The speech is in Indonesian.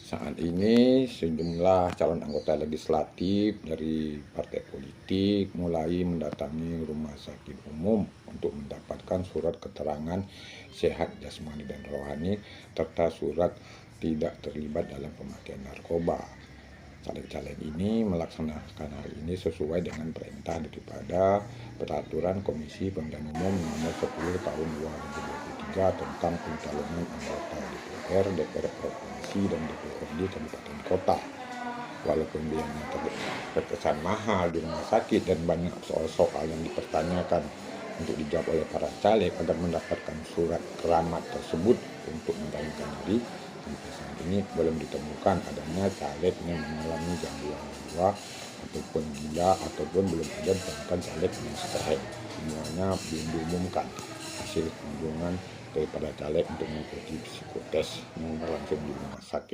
Saat ini sejumlah calon anggota legislatif dari partai politik mulai mendatangi rumah sakit umum untuk mendapatkan surat keterangan sehat jasmani dan rohani serta surat tidak terlibat dalam pemakaian narkoba. Caleg-caleg ini melaksanakan hal ini sesuai dengan perintah daripada Peraturan Komisi Pemilihan Umum Nomor 10 Tahun 2023 tentang pencalonan anggota DPR, DPR Provinsi, dan DPRD Kabupaten Kota. Walaupun biayanya terkesan mahal di rumah sakit dan banyak soal-soal yang dipertanyakan untuk dijawab oleh para caleg agar mendapatkan surat keramat tersebut untuk mencalonkan diri, sampai saat ini belum ditemukan adanya caleg yang mengalami gangguan jiwa ataupun gila ataupun belum ada ditemukan caleg yang sehat. Semuanya belum diumumkan hasil kunjungan daripada caleg untuk mengikuti psikotes yang berlangsung di rumah sakit.